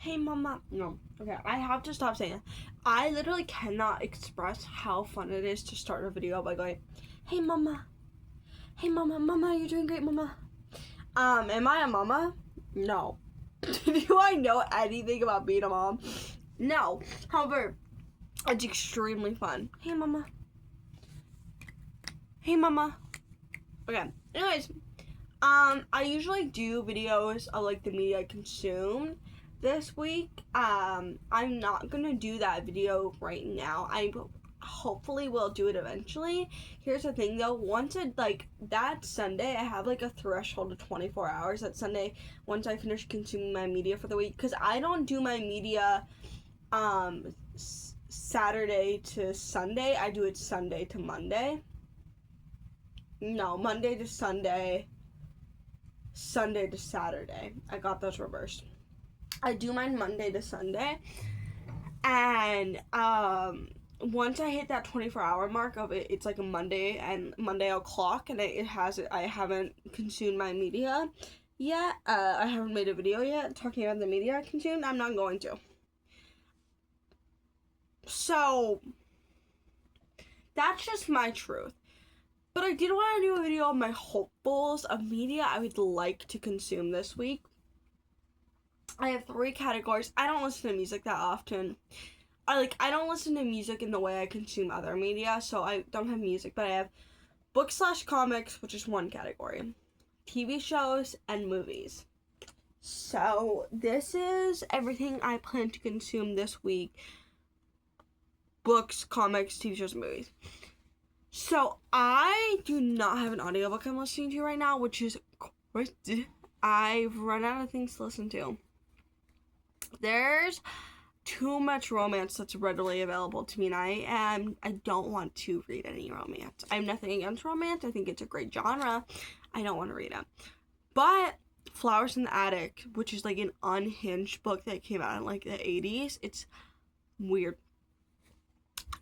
Hey mama. No. Okay, I have to stop saying it. I literally cannot express how fun it is to start a video by going, hey mama. Hey mama, mama, you're doing great, mama. Am I a mama? No. Do I know anything about being a mom? No. However, it's extremely fun. Hey mama. Hey mama. Okay. Anyways, I usually do videos of like the media I consume. This week, I'm not gonna do that video right now. I hopefully will do it eventually. Here's the thing though, once it like that Sunday, I have like a threshold of 24 hours that Sunday once I finish consuming my media for the week, because I don't do my media Saturday to Sunday. I do it Sunday to Monday. No, Monday to Sunday. Sunday to Saturday. I got those reversed. I do mine Monday to Sunday, and once I hit that 24-hour mark of it, it's like a Monday, and Monday I'll clock, and I haven't consumed my media yet. I haven't made a video yet talking about the media I consumed. I'm not going to. So that's just my truth. But I did want to do a video on my hopefuls of media I would like to consume this week. I have 3 categories. I don't listen to music that often. I don't listen to music in the way I consume other media, so I don't have music, but I have books/comics, which is 1 category, TV shows, and movies. So this is everything I plan to consume this week: books, comics, TV shows, and movies. So I do not have an audiobook I'm listening to right now, which is crazy. I've run out of things to listen to. There's too much romance that's readily available to me, and I don't want to read any romance. I have nothing against romance. I think it's a great genre. I don't want to read it. But Flowers in the Attic, which is like an unhinged book that came out in like the 80s, it's weird.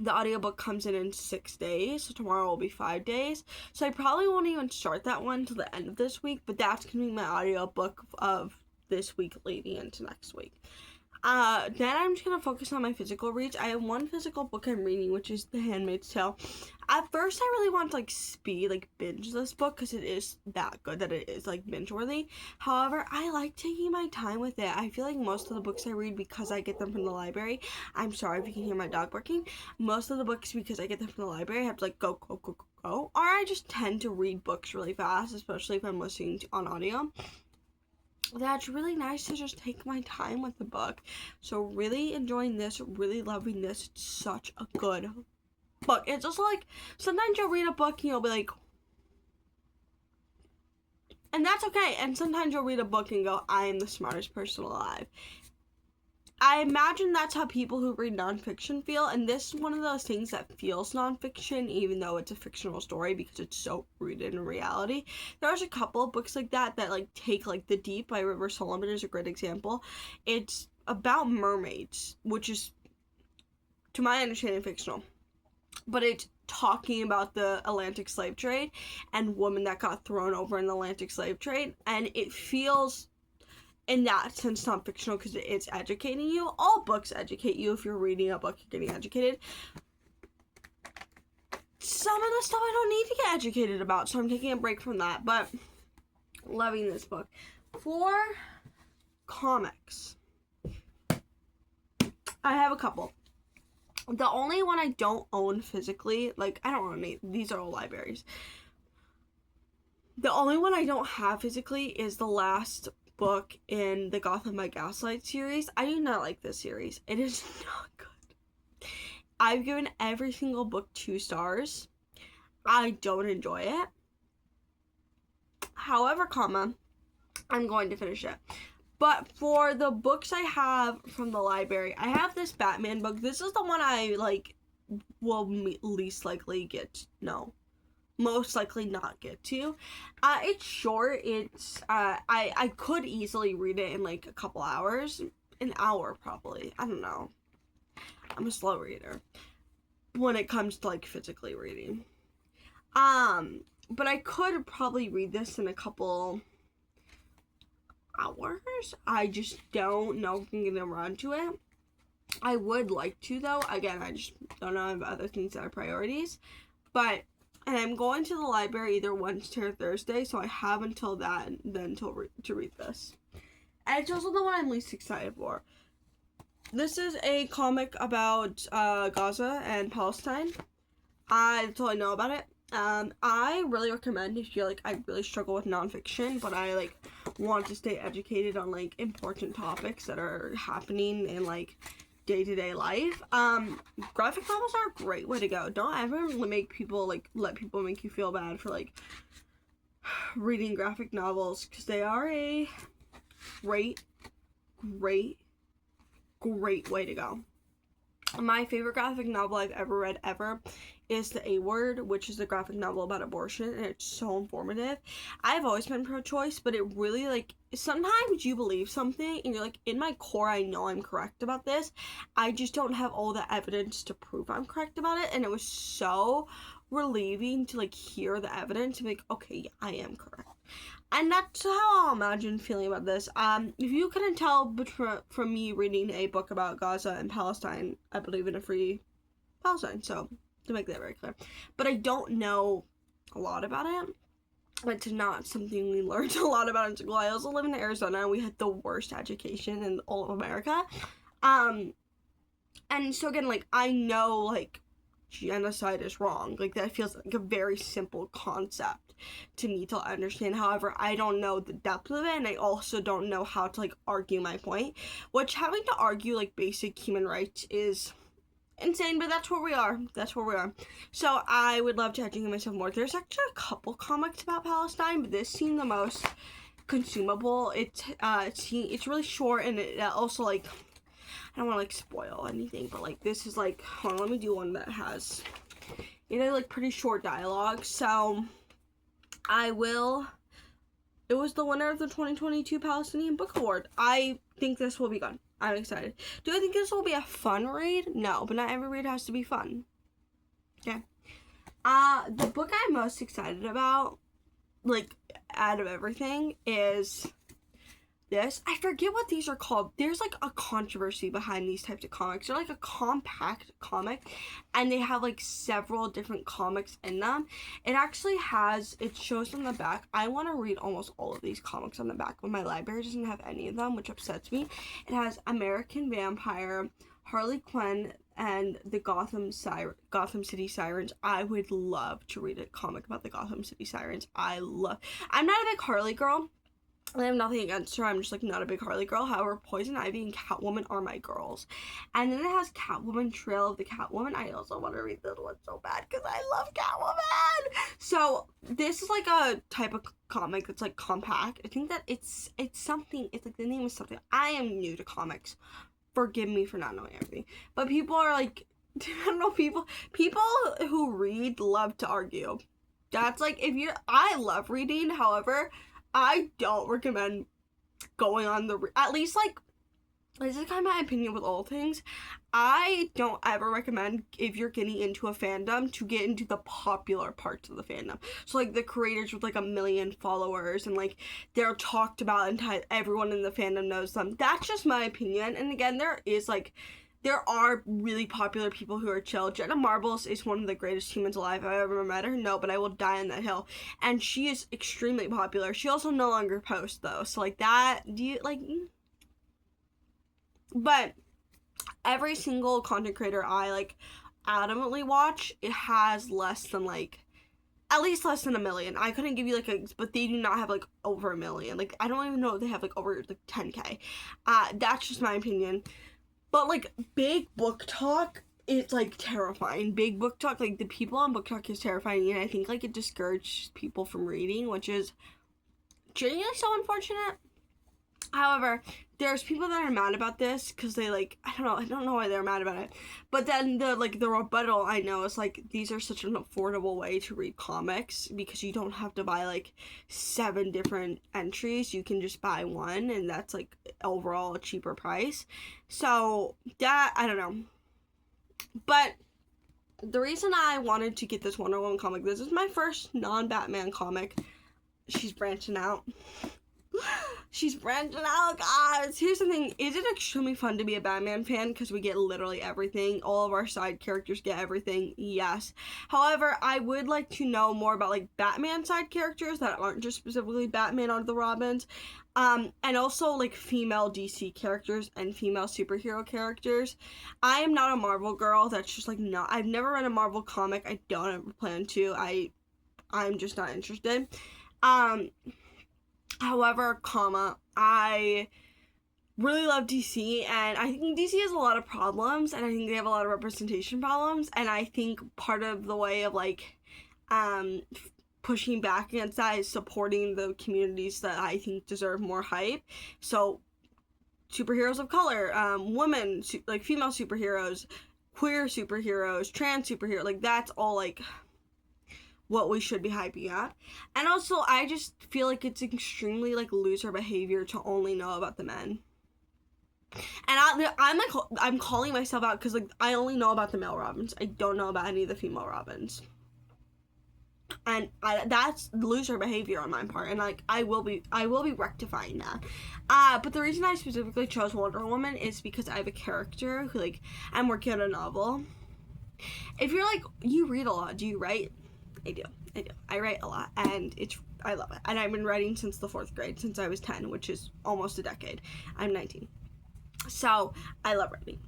The audiobook comes in 6 days, so tomorrow will be 5 days. So I probably won't even start that one till the end of this week, but that's going to be my audiobook of this week leading into next week. Then I'm just gonna focus on my physical reads. I have 1 physical book I'm reading, which is The Handmaid's Tale. At first, I really want to binge this book because it is that good that it is binge worthy. However, I like taking my time with it. I feel like most of the books I read, because I get them from the library. I'm sorry if you can hear my dog barking. Most of the books, because I get them from the library, I have to go. Or I just tend to read books really fast, especially if I'm listening on audio. That's really nice to just take my time with the book. So really enjoying this, really loving this. It's such a good book. It's also sometimes you'll read a book and you'll be like, and that's okay. And sometimes you'll read a book and go, I am the smartest person alive. I imagine that's how people who read nonfiction feel, and this is one of those things that feels nonfiction, even though it's a fictional story, because it's so rooted in reality. There's a couple of books like that take The Deep by River Solomon is a great example. It's about mermaids, which is, to my understanding, fictional, but it's talking about the Atlantic slave trade and women that got thrown over in the Atlantic slave trade, and it feels, in that sense, not fictional because it's educating you. All books educate you. If you're reading a book, you're getting educated. Some of the stuff I don't need to get educated about, so I'm taking a break from that, but loving this book. For comics, I have a couple. The only one I don't own physically, I don't own any, these are all libraries. The only one I don't have physically is the last book in the Gotham by Gaslight series. I do not like this series. It is not good. I've given every single book 2 stars. I don't enjoy it. However, I'm going to finish it. But for the books I have from the library, I have this Batman book. This is the one I will most likely not get to. It's short. It's I could easily read it in a couple hours. An hour probably. I don't know. I'm a slow reader when it comes to physically reading. But I could probably read this in a couple hours. I just don't know if I can get around to it. I would like to, though. Again, I just don't know. I have other things that are priorities. But, and I'm going to the library either Wednesday or Thursday, so I have until then to read this. And it's also the one I'm least excited for. This is a comic about Gaza and Palestine. That's all I know about it. I really recommend if you like. I really struggle with nonfiction, but I like want to stay educated on like important topics that are happening in like day-to-day life. Graphic novels are a great way to go. Don't ever make people like let people make you feel bad for like reading graphic novels, because they are a great way to go. My favorite graphic novel I've ever read is The A Word, which is a graphic novel about abortion, and it's so informative. I've always been pro-choice, but it really, like, sometimes you believe something, and you're like, in my core, I know I'm correct about this. I just don't have all the evidence to prove I'm correct about it, and it was so relieving to, like, hear the evidence and be like, okay, yeah, I am correct. And that's how I'll imagine feeling about this. If you couldn't tell from me reading a book about Gaza and Palestine, I believe in a free Palestine, so to make that very clear. But I don't know a lot about it. It's not something we learned a lot about in school. I also live in Arizona, and we had the worst education in all of America. And so again, like, I know, like, genocide is wrong. Like, that feels like a very simple concept to me to understand. However, I don't know the depth of it, and I also don't know how to like argue my point, which having to argue like basic human rights is insane, but that's where we are. So I would love to educate myself more. There's actually a couple comics about Palestine, but this seemed the most consumable. It's really short, and it also like, I don't want to like spoil anything, but like this is like, hold on, let me do one that has, it had like pretty short dialogue. So it was the winner of the 2022 Palestinian Book Award. I think this will be good. I'm excited. Do I think this will be a fun read? No, but not every read has to be fun. Okay. The book I'm most excited about, like, out of everything, is this. I forget what these are called. There's like a controversy behind these types of comics. They're like a compact comic, and they have like several different comics in them. It actually has, it shows on the back. I want to read almost all of these comics on the back, but my library doesn't have any of them, which upsets me. It has American Vampire, Harley Quinn, and the Gotham City Sirens. I would love to read a comic about the Gotham City Sirens. I'm not a big Harley girl. I have nothing against her. I'm just like not a big Harley girl. However, Poison Ivy and Catwoman are my girls. And then it has Catwoman, Trail of the Catwoman. I also want to read this one so bad because I love Catwoman. So this is like a type of comic that's like compact. I think that it's something. It's like the name is something. I am new to comics. Forgive me for not knowing everything. But people are like, I don't know. People who read love to argue. That's like I love reading. However, I don't recommend going on at least, like, this is kind of my opinion with all things. I don't ever recommend, if you're getting into a fandom, to get into the popular parts of the fandom. So, like, the creators with, like, 1 million followers, and, like, they're talked about and everyone in the fandom knows them. That's just my opinion. And again, there are really popular people who are chill. Jenna Marbles is one of the greatest humans alive. Have I ever met her? No, but I will die on that hill. And she is extremely popular. She also no longer posts, though. So, like, that, but every single content creator I, like, adamantly watch, it has less than, like, at least less than 1 million. I couldn't give you, like, but they do not have, like, over 1 million. Like, I don't even know if they have, like, over, like, 10K. That's just my opinion. But, like, Big Book Talk, it's, like, terrifying. Big Book Talk, like, the people on Book Talk is terrifying, and I think, like, it discourages people from reading, which is genuinely so unfortunate. However, there's people that are mad about this because they, like, I don't know why they're mad about it. But then the rebuttal I know is, like, these are such an affordable way to read comics because you don't have to buy, like, 7 different entries. You can just buy one, and that's, like, overall a cheaper price. So, that, I don't know. But the reason I wanted to get this Wonder Woman comic, this is my first non-Batman comic. She's branching out. She's branching out, guys. Here's the thing. Is it extremely fun to be a Batman fan? Because we get literally everything. All of our side characters get everything. Yes. However, I would like to know more about, like, Batman side characters that aren't just specifically Batman or the Robins. And also, like, female DC characters and female superhero characters. I am not a Marvel girl. That's just, like, not... I've never read a Marvel comic. I don't ever plan to. I'm just not interested. However, I really love DC, and I think DC has a lot of problems, and I think they have a lot of representation problems, and I think part of the way of, like, pushing back against that is supporting the communities that I think deserve more hype. So, superheroes of color, women, like, female superheroes, queer superheroes, trans superheroes, like, that's all, like, what we should be hyping up. And also, I just feel like it's extremely, like, loser behavior to only know about the men. And I'm calling myself out because, like, I only know about the male Robins. I don't know about any of the female Robins. And that's loser behavior on my part, and, like, I will be rectifying that. But the reason I specifically chose Wonder Woman is because I have a character who, like, I'm working on a novel. If you're like, you read a lot, do you write? I do. I write a lot, and I love it. And I've been writing since the 4th grade, since I was 10, which is almost a decade. I'm 19. So, I love writing.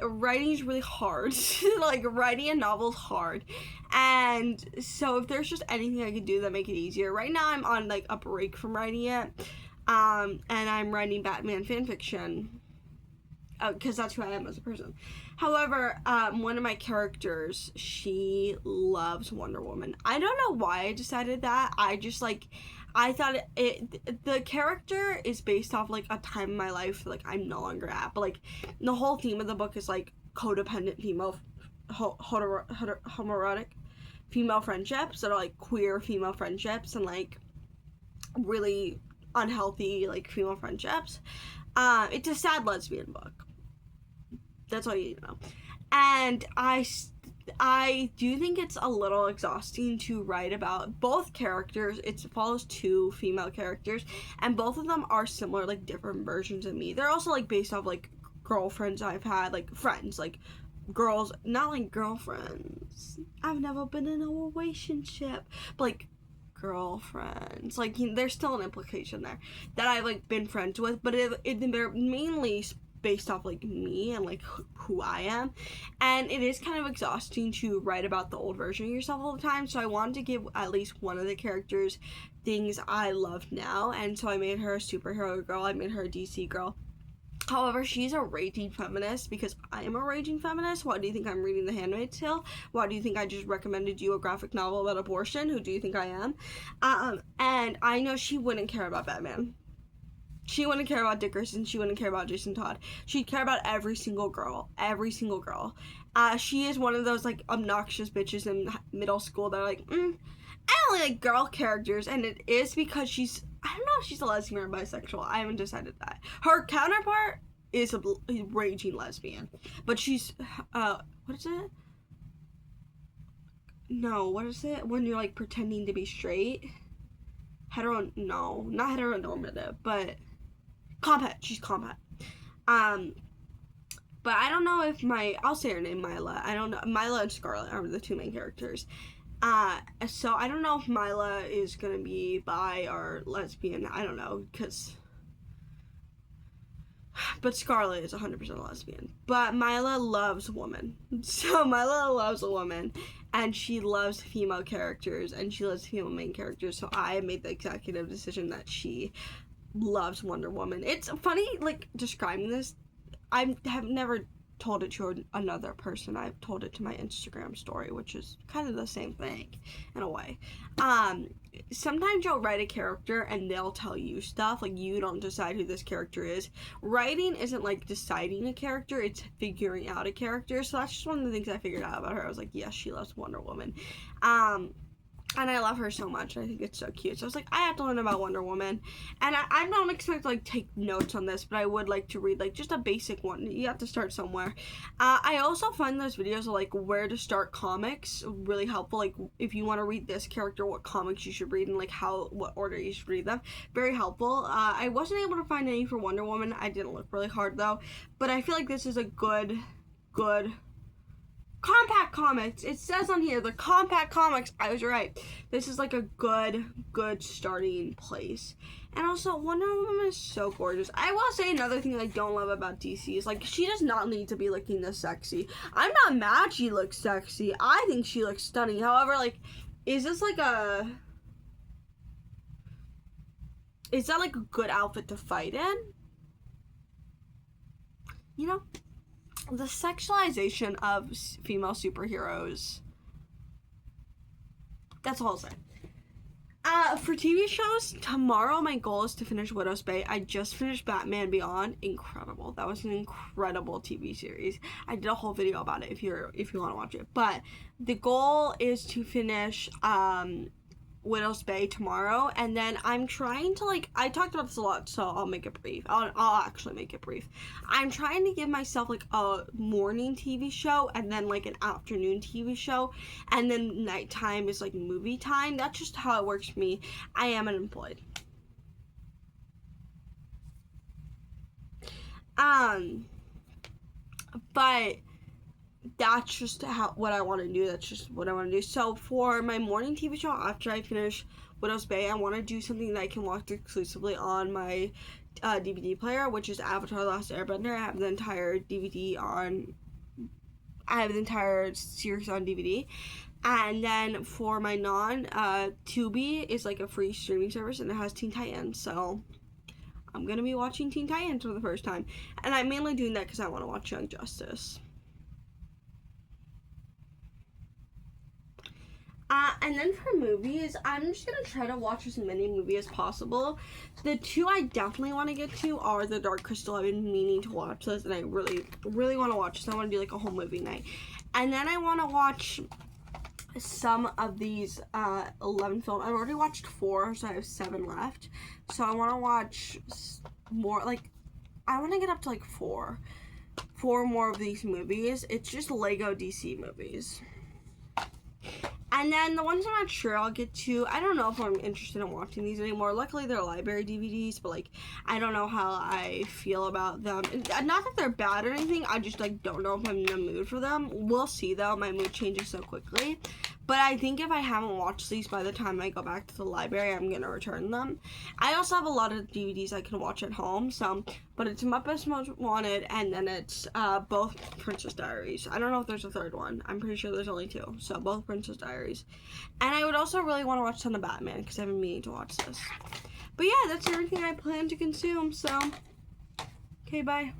Writing is really hard. Like, writing a novel is hard. And so if there's just anything I could do that make it easier. Right now I'm on, like, a break from writing it. And I'm writing Batman fanfiction. Because that's who I am as a person. However, one of my characters, she loves Wonder Woman. I don't know why I decided that. I just, like, I thought the character is based off, like, a time in my life, like, I'm no longer at. But, like, the whole theme of the book is, like, codependent female, homoerotic female friendships that are, like, queer female friendships and, like, really unhealthy, like, female friendships. It's a sad lesbian book. That's all you need to know. And I do think it's a little exhausting to write about both characters. It follows 2 female characters, and both of them are similar, like, different versions of me. They're also, like, based off, like, girlfriends I've had, like, friends, like, girls, not, like, girlfriends. I've never been in a relationship, but, like, girlfriends. Like, there's still an implication there that I've, like, been friends with, but they're mainly based off, like, me and, like, who I am, and it is kind of exhausting to write about the old version of yourself all the time, so I wanted to give at least one of the characters things I love now, and so I made her a superhero girl, I made her a DC girl. However, she's a raging feminist because I am a raging feminist. Why do you think I'm reading The Handmaid's Tale? Why do you think I just recommended you a graphic novel about abortion? Who do you think I am? And I know she wouldn't care about Batman. She wouldn't care about Dick Grayson. She wouldn't care about Jason Todd. She'd care about every single girl. Every single girl. She is one of those, like, obnoxious bitches in middle school that are like, I only like girl characters. And it is because she's, I don't know if she's a lesbian or bisexual. I haven't decided that. Her counterpart is a raging lesbian. But she's, what is it? No, what is it? When you're, like, pretending to be straight? No, not heteronormative, but compact. She's compact. But I don't know if I'll say her name, Mila. I don't know. Mila and Scarlet are the 2 main characters. So I don't know if Mila is gonna be bi or lesbian. I don't know, but Scarlet is 100% lesbian. But Mila loves a woman. So Mila loves a woman, and she loves female characters, and she loves female main characters. So I made the executive decision that she loves Wonder Woman. It's funny, like, describing this. I have never told it to another person. I've told it to my Instagram story, which is kind of the same thing in a way. Sometimes you'll write a character and they'll tell you stuff, like, you don't decide who this character is. Writing isn't like deciding a character, it's figuring out a character. So that's just one of the things I figured out about her. I was like, yes, she loves Wonder Woman. And I love her so much. I think it's so cute. So I was like, I have to learn about Wonder Woman. And I don't expect to like take notes on this, but I would like to read like just a basic one. You have to start somewhere. I also find those videos of like where to start comics really helpful. Like if you want to read this character, what comics you should read and like what order you should read them. Very helpful. I wasn't able to find any for Wonder Woman. I didn't look really hard though. But I feel like this is a good Compact Comics. It says on here, the Compact Comics. I was right. This is like a good starting place. And also, Wonder Woman is so gorgeous. I will say another thing I don't love about DC is like she does not need to be looking this sexy. I'm not mad she looks sexy. I think she looks stunning. However, like, is that like a good outfit to fight in? You know? The sexualization of female superheroes. That's all I'll say. For TV shows, tomorrow my goal is to finish Widow's Bay. I just finished Batman Beyond. Incredible. That was an incredible TV series. I did a whole video about it if you want to watch it. But the goal is to finish Widow's Bay tomorrow, and then I'm trying to like, I talked about this a lot, so I'll make it brief. I'll actually make it brief. I'm trying to give myself like a morning TV show and then like an afternoon TV show, and then nighttime is like movie time. That's just how it works for me. I am unemployed. But that's just what I want to do. That's just what I want to do. So for my morning TV show, after I finish Widow's Bay, I want to do something that I can watch exclusively on my DVD player, which is Avatar: The Last Airbender. I have the entire series on DVD. And then for my Tubi is like a free streaming service, and it has Teen Titans. So I'm gonna be watching Teen Titans for the first time, and I'm mainly doing that because I want to watch Young Justice. And then for movies, I'm just going to try to watch as many movies as possible. The two I definitely want to get to are The Dark Crystal. I've been meaning to watch this, and I really, really want to watch this. I want to do like a whole movie night. And then I want to watch some of these 11 films. I've already watched 4, so I have 7 left. So I want to watch more, like, I want to get up to like 4 more of these movies. It's just Lego DC movies. And then the ones I'm not sure I'll get to, I don't know if I'm interested in watching these anymore. Luckily, they're library DVDs, but, like, I don't know how I feel about them. Not that they're bad or anything, I just, like, don't know if I'm in the mood for them. We'll see, though. My mood changes so quickly. But I think if I haven't watched these by the time I go back to the library, I'm going to return them. I also have a lot of DVDs I can watch at home, but it's Muppets Most Wanted, and then it's both Princess Diaries. I don't know if there's a third one. I'm pretty sure there's only 2. So both Princess Diaries. And I would also really want to watch Son of Batman, because I've been meaning to watch this. But yeah, that's everything I plan to consume, so okay, bye.